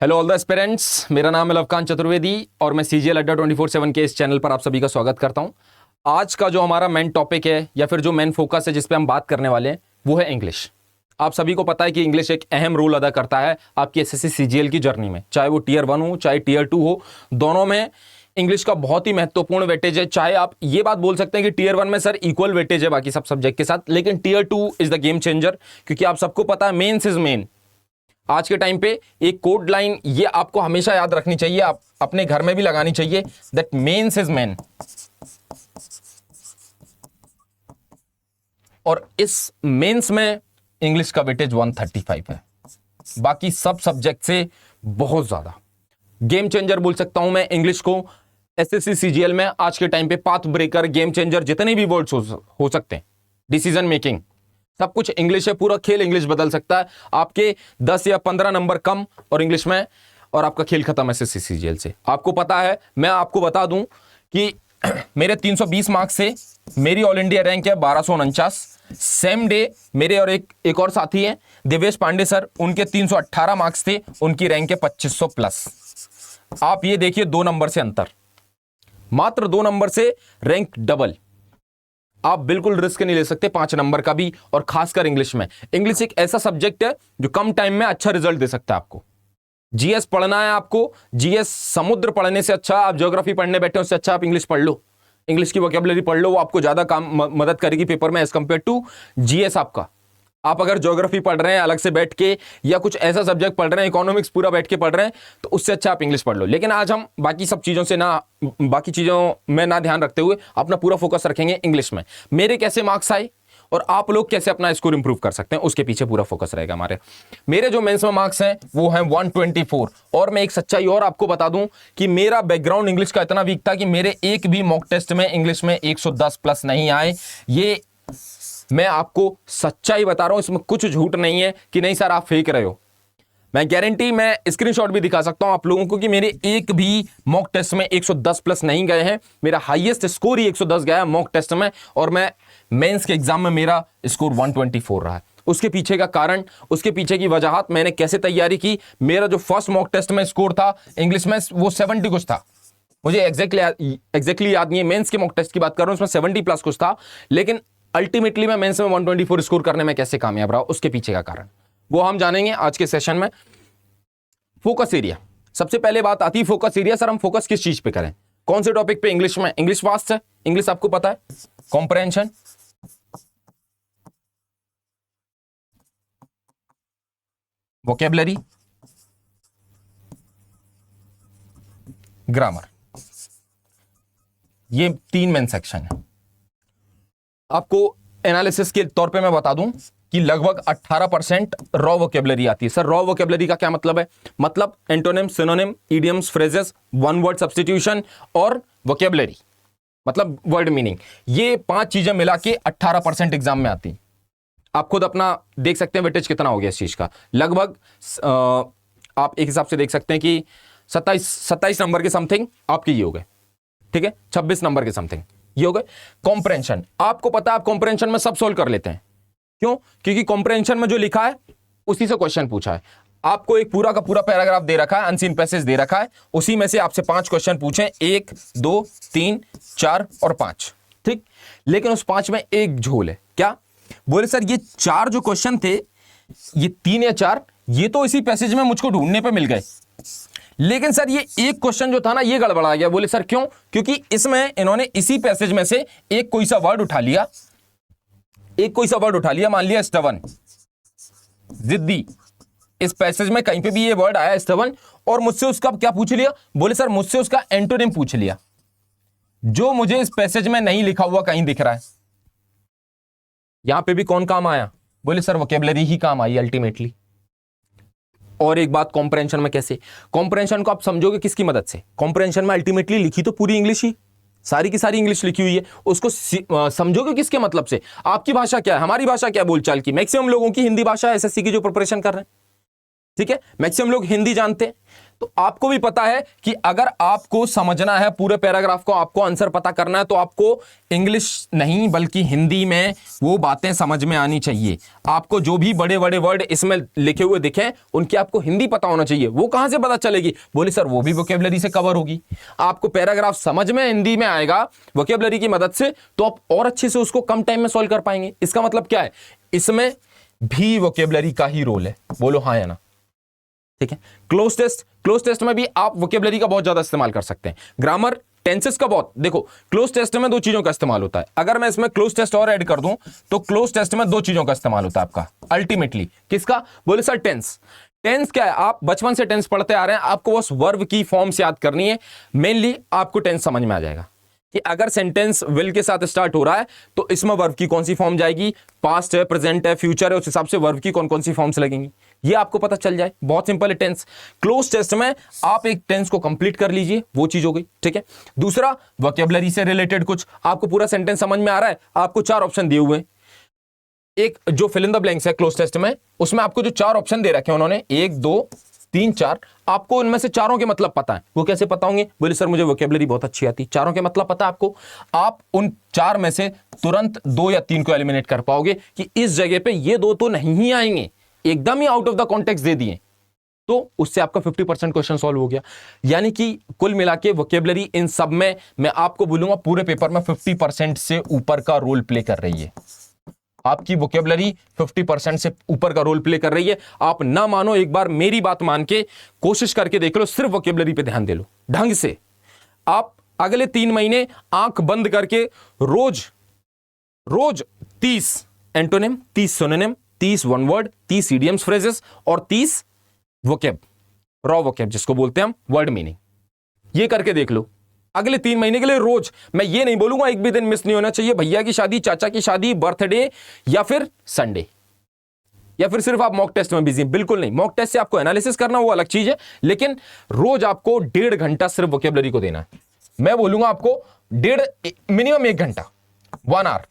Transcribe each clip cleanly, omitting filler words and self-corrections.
Hello all the aspirants, मेरा नाम है लवकांत चतुर्वेदी और मैं सीजीएल अड्डा 24/7 के इस चैनल पर आप सभी का स्वागत करता हूं। आज का जो हमारा मेन टॉपिक है या फिर जो मेन फोकस है जिस पे हम बात करने वाले हैं वो है इंग्लिश। आप सभी को पता है कि इंग्लिश एक अहम रोल अदा करता है आपकी एसएससी सीजीएल की जर्नी में, चाहे वो टियर 1 हो चाहे टियर 2 हो, दोनों में इंग्लिश का बहुत ही महत्वपूर्ण वेटेज है। चाहे आप ये बात बोल सकते हैं कि टियर 1 में सर इक्वल वेटेज है बाकी सब सब्जेक्ट के साथ, लेकिन tier 2 is the game changer, क्योंकि आप सबको पता है मेंस इज मेन। आज के टाइम पे एक कोड लाइन ये आपको हमेशा याद रखनी चाहिए, आप अपने घर में भी लगानी चाहिए, दैट मेंस इज मेन। और इस मेंस में इंग्लिश का वेटेज 135 है, बाकी सब सब्जेक्ट से बहुत ज्यादा। गेम चेंजर बोल सकता हूं मैं इंग्लिश को एसएससी सीजीएल में। आज के टाइम पे पाथ ब्रेकर, गेम चेंजर, जितने भी वर्ड्स हो सकते हैं, डिसीजन मेकिंग, सब कुछ इंग्लिश है। पूरा खेल इंग्लिश बदल सकता है। आपके 10 या 15 नंबर कम और इंग्लिश में और आपका खेल खत्म है एसएससी सीजीएल से। आपको पता है, मैं आपको बता दूं कि मेरे 320 मार्क्स से मेरी ऑल इंडिया रैंक है 1249। सेम डे मेरे और एक और साथी हैं देवेश पांडे सर, उनके 318 मार्क्स थे, उनकी रैंक है 2500 प्लस। आप ये देखिए, 2 नंबर से अंतर, मात्र 2 नंबर से रैंक डबल। आप बिल्कुल रिस्क नहीं ले सकते 5 नंबर का भी, और खासकर इंग्लिश में। इंग्लिश एक ऐसा सब्जेक्ट है जो कम टाइम में अच्छा रिजल्ट दे सकता है आपको। जीएस पढ़ना है आपको, जीएस समुद्र पढ़ने से अच्छा, आप ज्योग्राफी पढ़ने बैठे हो उससे अच्छा आप इंग्लिश पढ़ लो, इंग्लिश की वोकैबुलरी पढ़ लो, वो आपको ज्यादा काम मदद करेगी पेपर में एज कंपेयर टू जीएस आपका। आप अगर ज्योग्राफी पढ़ रहे हैं अलग से बैठ के, या कुछ ऐसा सब्जेक्ट पढ़ रहे हैं, इकोनॉमिक्स पूरा बैठ के पढ़ रहे हैं, तो उससे अच्छा आप इंग्लिश पढ़ लो। लेकिन आज हम बाकी सब चीजों से बाकी चीजों में ना ध्यान रखते हुए अपना पूरा फोकस रखेंगे इंग्लिश में। मेरे कैसे मार्क्स आए और आप लोग कैसे अपना स्कोर इंप्रूव कर सकते हैं, उसके पीछे पूरा फोकस रहेगा हमारे। मेरे जो मेंस में मार्क्स हैं वो हैं 124। और मैं एक सच्चाई और आपको बता दूं कि मेरा बैकग्राउंड इंग्लिश का इतना वीक था कि मेरे एक भी मॉक टेस्ट में इंग्लिश में 110 प्लस नहीं आए। ये मैं आपको सच्चाई बता रहा हूं, इसमें कुछ झूठ नहीं है कि नहीं सर आप फेंक रहे हो। मैं गारंटी, मैं स्क्रीनशॉट भी दिखा सकता हूं आप लोगों को कि मेरे एक भी मॉक टेस्ट में 110 प्लस नहीं गए हैं। मेरा हाईएस्ट स्कोर ही 110 गया है मॉक टेस्ट में, और मैं मेंस के एग्जाम में मेरा स्कोर 124 रहा है। उसके पीछे का कारण, उसके पीछे की वजह, मैंने कैसे तैयारी की। मेरा जो फर्स्ट मॉक टेस्ट में स्कोर था इंग्लिश में वो 70 कुछ था, मुझे एग्जैक्टली याद नहीं है। मेंस के मॉक टेस्ट की बात कर रहा हूं, उसमें 70 प्लस कुछ था, लेकिन अल्टीमेटली मैं मेंस में 124 स्कोर करने में कैसे कामयाब रहा, उसके पीछे का कारण वो हम जानेंगे आज के सेशन में। फोकस एरिया, सबसे पहले बात आती है फोकस एरिया। सर हम फोकस किस चीज पे करें, कौन से टॉपिक पे? इंग्लिश में। इंग्लिश वास्ट है, इंग्लिश आपको पता है, कॉम्प्रहेंशन, वोकेबलरी, ग्रामर, ये 3 मेन सेक्शन है। आपको एनालिसिस के तौर पे मैं बता दूं कि लगभग 18% रॉ वोकेबलरी आती है। सर रॉ वोकेबलरी का क्या मतलब है? मतलब antonym, synonym, idioms, phrases, one word substitution और वोकेबलरी, मतलब वर्ड मीनिंग, ये 5 चीजें मिला के 18% एग्जाम में आती। आप खुद अपना देख सकते हैं वेटेज कितना हो गया इस चीज का। लगभग आप एक हिसाब से देख सकते हैं कि 27 नंबर के समथिंग आपके ये हो गए, ठीक है, 26 नंबर के समथिंग ये हो गए। कॉम्प्रहेंशन, आपको पता है आप कॉम्प्रहेंशन में सब सोल्व कर लेते हैं। क्यों? क्योंकि कॉम्प्रहेंशन में जो लिखा है उसी से क्वेश्चन पूछा है। आपको एक पूरा का पूरा पैराग्राफ दे रखा है, अनसीन पैसेज दे रखा है, उसी में से आपसे 5 क्वेश्चन पूछे, 1 2 3 4 और 5, ठीक। लेकिन उस 5 में एक झोल है। क्या बोले सर? ये 4 जो क्वेश्चन थे, ये 3 या 4, ये तो इसी पैसेज में मुझको ढूंढने पे मिल गए, लेकिन सर ये एक क्वेश्चन जो था ना ये गड़बड़ा गया। बोले सर क्यों? क्योंकि इसमें इन्होंने इसी पैसेज में से एक कोई सा वर्ड उठा लिया, मान लिया स्टबर्न, जिद्दी। इस पैसेज में कहीं पे भी ये वर्ड आया स्टबर्न, और मुझसे उसका क्या पूछ लिया? बोले सर मुझसे उसका एंटोनिम पूछ लिया, जो मुझे इस पैसेज में नहीं लिखा हुआ कहीं दिख रहा है। यहां पे भी कौन काम आया? बोले सर वोकेबलरी ही काम आई अल्टीमेटली। और एक बात, कॉम्प्रहेंशन में कैसे? कॉम्प्रहेंशन को आप समझोगे किसकी मदद से? कॉम्प्रहेंशन में अल्टीमेटली लिखी तो पूरी इंग्लिश ही, सारी की सारी इंग्लिश लिखी हुई है, उसको समझोगे किसके मतलब से? आपकी भाषा क्या है, हमारी भाषा क्या है बोलचाल की? मैक्सिमम लोगों की हिंदी भाषा एसएससी की जो प्रिपरेशन कर रहे हैं, ठीक है, मैक्सिमम लोग हिंदी जानते हैं। तो आपको भी पता है कि अगर आपको समझना है पूरे पैराग्राफ को, आपको आंसर पता करना है, तो आपको इंग्लिश नहीं बल्कि हिंदी में वो बातें समझ में आनी चाहिए। आपको जो भी बड़े बड़े वर्ड इसमें लिखे हुए दिखें उनकी आपको हिंदी पता होना चाहिए। वो कहां से पता चलेगी? बोले सर वो भी वोकेबलरी से कवर होगी। आपको पैराग्राफ समझ में हिंदी में आएगा वोकेबलरी की मदद से, तो आप और अच्छे से उसको कम टाइम में सॉल्व कर पाएंगे। इसका मतलब क्या है? इसमें भी वोकेबलरी का ही रोल है। बोलो हाँ या ना? ठीक है। क्लोज टेस्ट में भी आप वोकेबलरी का बहुत ज्यादा इस्तेमाल कर सकते हैं। ग्रामर, टेंसेस का बहुत, देखो क्लोज टेस्ट में दो चीजों का इस्तेमाल होता है। अगर मैं इसमें क्लोज टेस्ट और ऐड कर दूं तो क्लोज टेस्ट में दो चीजों का इस्तेमाल होता है आपका अल्टीमेटली। किसका? बोले सर टेंस। टेंस क्या है? आप बचपन से टेंस पढ़ते आ रहे हैं, आपको बस वर्ब की फॉर्म्स याद करनी है। मेनली आपको टेंस समझ में आ जाएगा कि अगर सेंटेंस विल के साथ स्टार्ट हो रहा है तो इसमें वर्ब की कौन सी फॉर्म जाएगी, पास्ट है, प्रेजेंट है, फ्यूचर है, उस हिसाब से वर्ब की कौन कौन सी फॉर्म्स लगेंगी, ये आपको पता चल जाए। बहुत सिंपल है टेंस। क्लोज टेस्ट में आप एक टेंस को कंप्लीट कर लीजिए, वो चीज हो गई। ठीक है। दूसरा, वोकेबलरी से रिलेटेड कुछ आपको पूरा सेंटेंस समझ में आ रहा है, आपको 4 ऑप्शन दिए हुए हैं। एक जो फिल इन द ब्लैंक्स है क्लोज टेस्ट में, उसमें आपको जो 4 ऑप्शन दे रखे हैं उन्होंने, 1 2 3 4, आपको उनमें से चारों के मतलब पता है। वो कैसे पता होंगे? बोले सर मुझे वोकेबलरी बहुत अच्छी आती है। चारों के मतलब पता है आपको, आप उन 4 में से तुरंत 2 या 3 को एलिमिनेट कर पाओगे कि इस जगह पे ये 2 तो नहीं ही आएंगे, एकदम ही आउट ऑफ द कॉन्टेक्स्ट दे दिए, तो उससे आपका 50% क्वेश्चन सॉल्व हो गया। यानी कि कुल मिला के वोकेबलरी इन सब में मैं आपको बोलूंगा पूरे पेपर में 50% से ऊपर का रोल प्ले कर रही है। आपकी वोकेबलरी 50% से ऊपर का रोल प्ले कर रही है। आप ना मानो, एक बार मेरी बात मान के कोशिश करके देख लो, सिर्फ वोकेबलरी पे ध्यान दे लो ढंग से। आप अगले 3 महीने आंख बंद करके रोज 30 antonym, 30 synonym, 30 one word, 30 idioms phrases और 30 वोकेब, रॉ वोकेब जिसको बोलते हैं हम, वर्ड मीनिंग, ये करके देख लो अगले 3 महीने के लिए रोज। मैं ये नहीं बोलूंगा एक भी दिन मिस नहीं होना चाहिए, भैया की शादी, चाचा की शादी, बर्थडे या फिर संडे, या फिर सिर्फ आप मॉक टेस्ट में बिजी हैं, बिल्कुल नहीं। मॉक टेस्ट से आपको एनालिसिस करना वो अलग चीज है, लेकिन रोज आपको 1.5 घंटा सिर्फ वोकेबलरी को देना है। मैं बोलूंगा आपको मिनिमम 1 घंटा, 1 आवर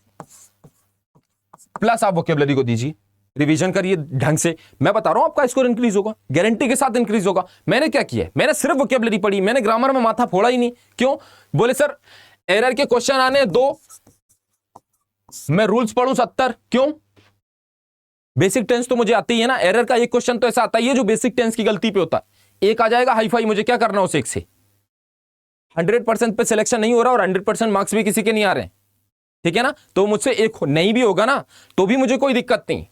प्लस आप वोकेबलरी को दीजिए, रिवीजन करिए ढंग से। मैं बता रहा हूं आपका स्कोर इंक्रीज होगा, गारंटी के साथ इंक्रीज होगा। मैंने क्या किया है? मैंने सिर्फ वोकेबलरी पढ़ी, मैंने ग्रामर में माथा फोड़ा ही नहीं। क्यों? बोले सर एरर के क्वेश्चन आने दो, मैं रूल्स पढ़ूं 70, क्यों? बेसिक टेंस तो मुझे आती ही है ना। एरर का एक क्वेश्चन तो ऐसा आता है जो बेसिक टेंस की गलती पे होता है, एक आ जाएगा हाईफाई, मुझे क्या करना उस एक से? 100% पे सिलेक्शन नहीं हो रहा और 100% मार्क्स भी किसी के नहीं आ रहे, ठीक है ना। तो मुझसे एक नहीं भी होगा ना तो भी मुझे कोई दिक्कत नहीं,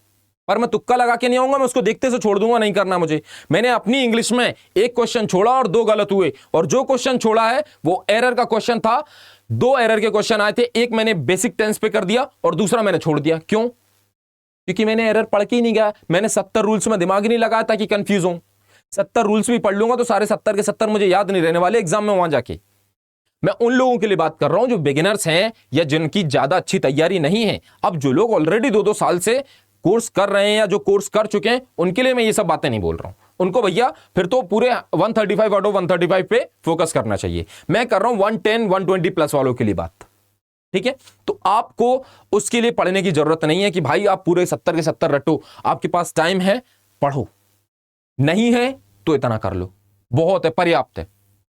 पर मैं तुक्का लगा के नहीं आऊंगा, मैं उसको देखते से छोड़ दूंगा, नहीं करना मुझे। मैंने अपनी इंग्लिश में एक क्वेश्चन छोड़ा और 2 गलत हुए, और जो क्वेश्चन छोड़ा है वो एरर का क्वेश्चन था। 2 एरर के क्वेश्चन आए थे, एक मैंने बेसिक टेंस पे कर दिया और दूसरा मैंने छोड़ दिया। क्यों? क्योंकि मैंने एरर पढ़ के ही नहीं गया, मैंने 70 रूल्स में दिमाग ही नहीं लगाया ताकि कंफ्यूज हूं। 70 रूल्स भी पढ़ लूंगा तो सारे 70 के 70 मुझे याद नहीं रहने वाले एग्जाम में वहां जाके। मैं उन लोगों के लिए बात कर रहा हूं जो बिगिनर्स हैं या जिनकी ज्यादा अच्छी तैयारी नहीं है। अब जो लोग ऑलरेडी 2-2 साल से कोर्स कर रहे हैं या जो कोर्स कर चुके हैं, उनके लिए मैं ये सब बातें नहीं बोल रहा हूं। उनको भैया फिर तो पूरे 135 आउट ऑफ 135 पे फोकस करना चाहिए। मैं कर रहा हूं 110 120 प्लस वालों के लिए बात, ठीक है। तो आपको उसके लिए पढ़ने की जरूरत नहीं है कि भाई आप पूरे 70 के 70 रटो। आपके पास टाइम है, पढ़ो, नहीं है तो इतना कर लो, बहुत है, पर्याप्त है,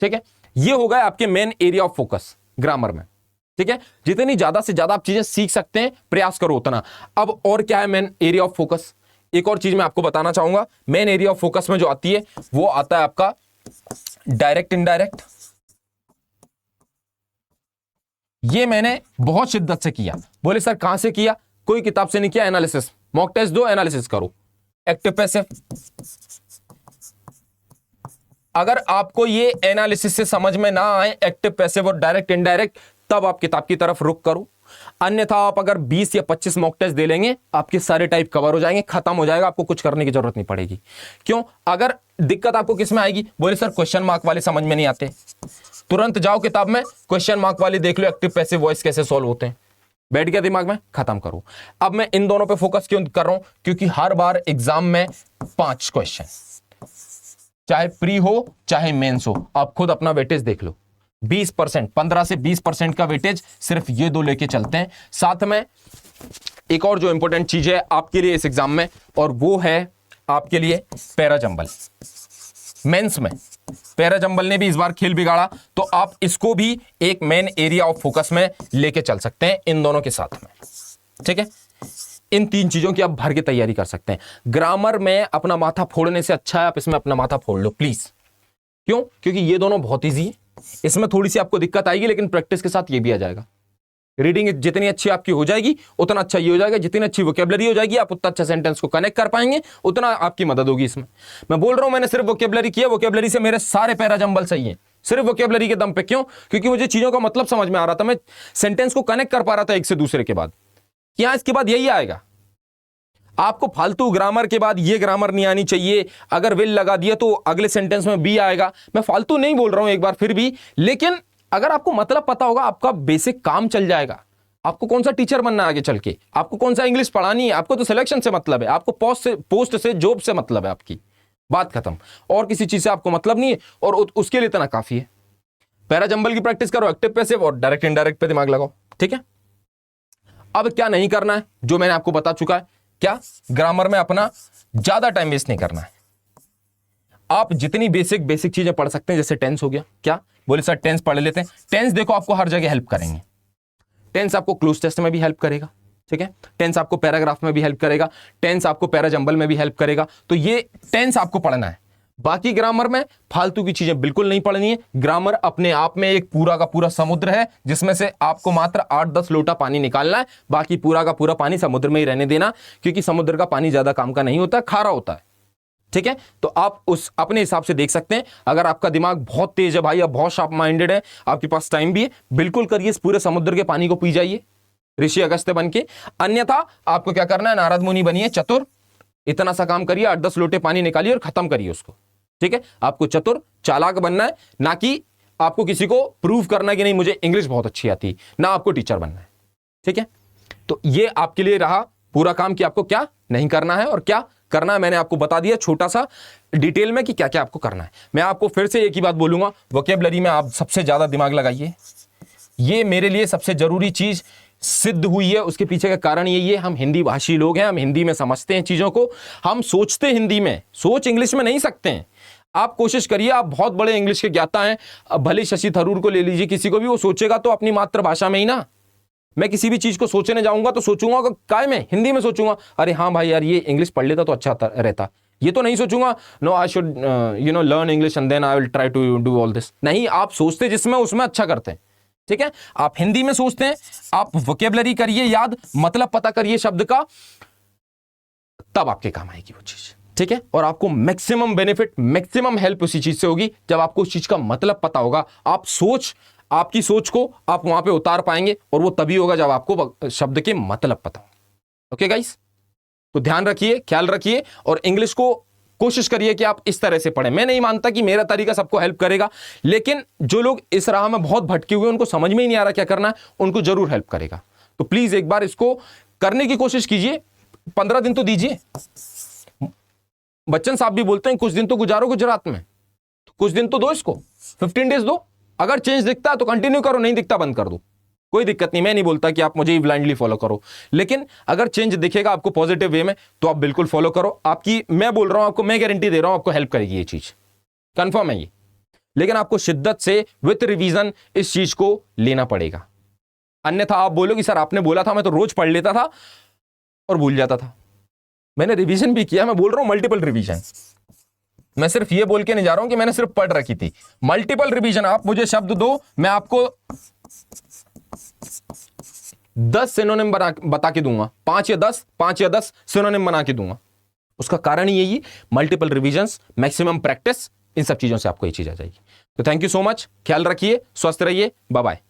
ठीक है। ये हो गया आपके main area of focus grammar में, ठीक है। जितनी ज्यादा से ज्यादा आप चीजें सीख सकते हैं, प्रयास करो उतना। अब और क्या है मेन एरिया ऑफ फोकस? एक और चीज मैं आपको बताना चाहूंगा। मेन एरिया ऑफ फोकस में जो आती है वो आता है आपका डायरेक्ट इनडायरेक्ट। ये मैंने बहुत शिद्दत से किया। बोले सर कहां से किया? कोई किताब से नहीं किया, एनालिसिस। मॉक टेस्ट दो, एनालिसिस करो। एक्टिव पैसिव, अगर आपको ये एनालिसिस से समझ में ना आए, एक्टिव पैसिव और डायरेक्ट इनडायरेक्ट, तब आप किताब की तरफ रुख करो। अन्यथा आप अगर 20 या 25 मॉक टेस्ट दे लेंगे, आपके सारे टाइप कवर हो जाएंगे, खत्म हो जाएगा, आपको कुछ करने की जरूरत नहीं पड़ेगी। क्यों? अगर दिक्कत आपको किस में आएगी? बोले सर क्वेश्चन मार्क वाले समझ में नहीं आते, तुरंत जाओ किताब में क्वेश्चन मार्क वाले देख लो, एक्टिव पैसिव वॉइस कैसे सॉल्व होते हैं, बैठ गया दिमाग में, खत्म करो। अब मैं इन दोनों पे फोकस क्यों कर रहा हूं? क्योंकि हर बार एग्जाम में 5 क्वेश्चन, चाहे प्री हो चाहे मेंस हो, आप खुद अपना वेटेज देख लो। 20%, 15 से 20% का वेटेज सिर्फ ये 2 लेके चलते हैं। साथ में एक और जो इंपॉर्टेंट चीज है आपके लिए इस एग्जाम में, और वो है आपके लिए पैराजंबल। मेंस में पैराजंबल ने भी इस बार खेल बिगाड़ा, तो आप इसको भी एक मेन एरिया ऑफ फोकस में लेके चल सकते हैं इन दोनों के साथ में। ठीक है, इन 3 चीजों की आप भर के तैयारी कर सकते हैं। ग्रामर में अपना माथा फोड़ने से अच्छा है आप इसमें अपना माथा फोड़ लो प्लीज। क्यों? क्योंकि ये दोनों बहुत ईजी है, इसमें थोड़ी सी आपको दिक्कत आएगी लेकिन प्रैक्टिस के साथ ये भी आ जाएगा। रीडिंग जितनी अच्छी आपकी हो जाएगी उतना अच्छा ये हो जाएगा, जितनी अच्छी वोकेबलरी हो जाएगी आप उतना अच्छा सेंटेंस को कनेक्ट कर पाएंगे, उतना आपकी मदद होगी इसमें। मैं बोल रहा हूं मैंने सिर्फ वोकेबलरी किया, वोकेबलरी से मेरे सारे पैराजंबल सही हैं, सिर्फ वोकेबलरी के दम पे। क्यों? क्योंकि मुझे चीजों का मतलब समझ में आ रहा था, मैं सेंटेंस को कनेक्ट कर पा रहा था एक से दूसरे के बाद। क्या इसके बाद यही आएगा? आपको फालतू ग्रामर के बाद ये ग्रामर नहीं आनी चाहिए, अगर विल लगा दिया तो अगले सेंटेंस में बी आएगा। मैं फालतू नहीं बोल रहा हूं एक बार फिर भी, लेकिन अगर आपको मतलब पता होगा आपका बेसिक काम चल जाएगा। आपको कौन सा टीचर बनना है आगे चल के, आपको कौन सा इंग्लिश पढ़ानी है, आपको तो सिलेक्शन से मतलब है, आपको पोस्ट से जॉब से मतलब है, आपकी बात खत्म। और किसी चीज से आपको मतलब नहीं है और उसके लिए इतना काफी है। पैराजंबल की प्रैक्टिस करो, एक्टिव पैसिव और डायरेक्ट इनडायरेक्ट पे दिमाग लगाओ। ठीक है, अब क्या नहीं करना है जो मैंने आपको बता चुका है। क्या? ग्रामर में अपना ज्यादा टाइम वेस्ट नहीं करना है। आप जितनी बेसिक चीजें पढ़ सकते हैं, जैसे टेंस हो गया। क्या बोले सर टेंस पढ़ लेते हैं? टेंस देखो आपको हर जगह हेल्प करेंगे। टेंस आपको क्लोज टेस्ट में भी हेल्प करेगा, ठीक है, टेंस आपको पैराग्राफ में भी हेल्प करेगा, टेंस आपको पैराजंबल में भी हेल्प करेगा। तो ये टेंस आपको पढ़ना है। बाकी ग्रामर में फालतू की चीजें बिल्कुल नहीं पढ़नी है। ग्रामर अपने आप में एक पूरा का पूरा समुद्र है, जिसमें से आपको मात्र 8-10 लोटा पानी निकालना है, बाकी पूरा का पूरा पानी समुद्र में ही रहने देना, क्योंकि समुद्र का पानी ज्यादा काम का नहीं होता, खारा होता है। ठीक है, तो आप उस अपने हिसाब से देख सकते हैं। अगर आपका दिमाग बहुत तेज है भाई, आप बहुत शार्प माइंडेड है, आपके पास टाइम भी है, बिल्कुल करिए, इस पूरे समुद्र के पानी को पी जाइए ऋषि अगस्त्य बन के। अन्यथा आपको क्या करना है, नारद मुनि बनिए, चतुर, इतना सा काम करिए, 8-10 लोटे पानी निकालिए और खत्म करिए उसको। ठीक है, आपको चतुर चालाक बनना है, ना कि आपको किसी को प्रूव करना है कि नहीं मुझे इंग्लिश बहुत अच्छी आती, ना आपको टीचर बनना है। ठीक है, तो ये आपके लिए रहा पूरा काम कि आपको क्या नहीं करना है और क्या करना है। मैंने आपको बता दिया छोटा सा डिटेल में कि क्या क्या आपको करना है। मैं आपको फिर से एक ही बात बोलूंगा, वोकेबलरी में आप सबसे ज्यादा दिमाग लगाइए। ये मेरे लिए सबसे जरूरी चीज सिद्ध हुई है। उसके पीछे का कारण यही है, हम हिंदी भाषी लोग हैं, हम हिंदी में समझते हैं चीजों को, हम सोचते हिंदी में, सोच इंग्लिश में नहीं सकते हैं। आप कोशिश करिए, आप बहुत बड़े इंग्लिश के ज्ञाता हैं, भले शशि थरूर को ले लीजिए, किसी को भी, वो सोचेगा तो अपनी मातृभाषा में ही ना। मैं किसी भी चीज को सोचने जाऊंगा तो सोचूंगा काय में, हिंदी में सोचूंगा, अरे हाँ भाई यार ये इंग्लिश पढ़ लेता तो अच्छा रहता। ये तो नहीं सोचूंगा no I should learn English and then I will try to do all this. नहीं, आप सोचते जिसमें उसमें अच्छा करते हैं। ठीक है, आप हिंदी में सोचते हैं, आप वोकेबलरी करिए याद, मतलब पता करिए शब्द का, तब आपके काम आएगी वो चीज। ठीक है, और आपको मैक्सिमम बेनिफिट, मैक्सिमम हेल्प उसी चीज से होगी जब आपको उस चीज का मतलब पता होगा। आपकी सोच को आप वहां पे उतार पाएंगे, और वो तभी होगा जब आपको शब्द के मतलब पता हो। ओके गाइस, तो ध्यान रखिए, ख्याल रखिए, और इंग्लिश को कोशिश करिए कि आप इस तरह से पढ़ें। मैं नहीं मानता कि मेरा तरीका सबको हेल्प करेगा, लेकिन जो लोग इस राह में बहुत भटके हुए, उनको समझ में ही नहीं आ रहा क्या करना है, उनको जरूर हेल्प करेगा। तो प्लीज एक बार इसको करने की कोशिश कीजिए, 15 दिन तो दीजिए। बच्चन साहब भी बोलते हैं कुछ दिन तो गुजारो गुजरात में, तो कुछ दिन तो दो इसको, 15 डेज दो। अगर चेंज दिखता है तो कंटिन्यू करो, नहीं दिखता बंद कर दो, कोई दिक्कत नहीं। मैं नहीं बोलता कि आप मुझे ही ब्लाइंडली फॉलो करो, लेकिन अगर चेंज दिखेगा आपको पॉजिटिव वे में तो आप बिल्कुल फॉलो करो। आपकी, मैं बोल रहा हूं आपको, मैं गारंटी दे रहा हूं आपको हेल्प करेगी ये चीज, कंफर्म है ये। लेकिन आपको शिद्दत से विथ रिवीजन इस चीज को लेना पड़ेगा, अन्यथा आप बोलोगे सर आपने बोला था, मैं तो रोज पढ़ लेता था और भूल जाता था। मैंने रिवीजन भी किया, मैं बोल रहा हूं मल्टीपल रिवीजन। मैं सिर्फ ये बोल के नहीं जा रहा हूं कि मैंने सिर्फ पढ़ रखी थी, मल्टीपल रिवीजन। आप मुझे शब्द दो, मैं आपको 10 सिनोनिम बता के दूंगा, 5 या 10 सिनोनिम बना के दूंगा। उसका कारण ही यही, मल्टीपल रिवीजंस, मैक्सिमम प्रैक्टिस, इन सब चीजों से आपको ये चीज आ जाएगी। तो थैंक यू सो मच, ख्याल रखिए, स्वस्थ रहिए, बाय बाय।